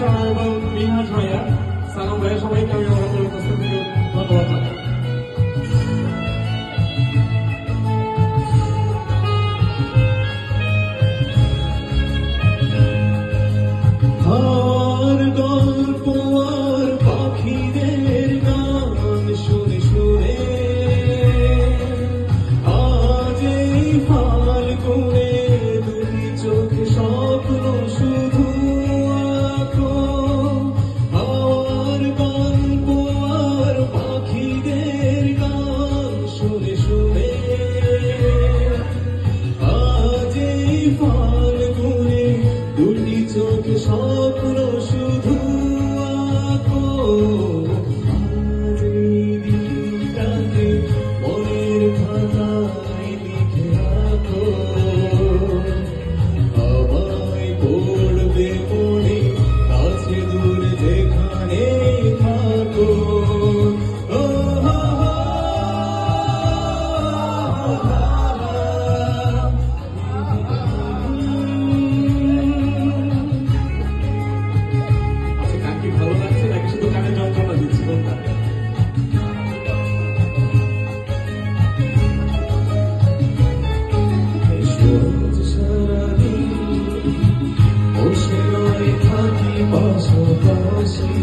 হচ্ছে অনারেবল মিনহাজ ভাইয়া, সালাম ভাইয়া, সবাইকে আমি আমাদের কাছ থেকে ধন্যবাদ জানাই। আর গল্প আর পাখিদের গান শুনে শুনে আজ এই ফাল্গুনে দুই চোখ স্বপ্ন শুধু আঁকো। আর গল্প আর পাখিদের গান শুনে শুনে আজ এই ফাল্গুনে দুটি চোখ স্বপ্ন শুধু আঁকো। আজ এই দিনটাকে মনের খাতায় লিখে রাখো, আমায় পড়বে মনে কাছে দূর যেখানে থাকো। ও হা হা আচ্ছা, গান কি ভালো লাগছে নাকি শুধু গানে যন্ত্রণা দিচ্ছি কোনটা? রোজ সারাদিন বসে রয়ে থাকি পাশাপাশি,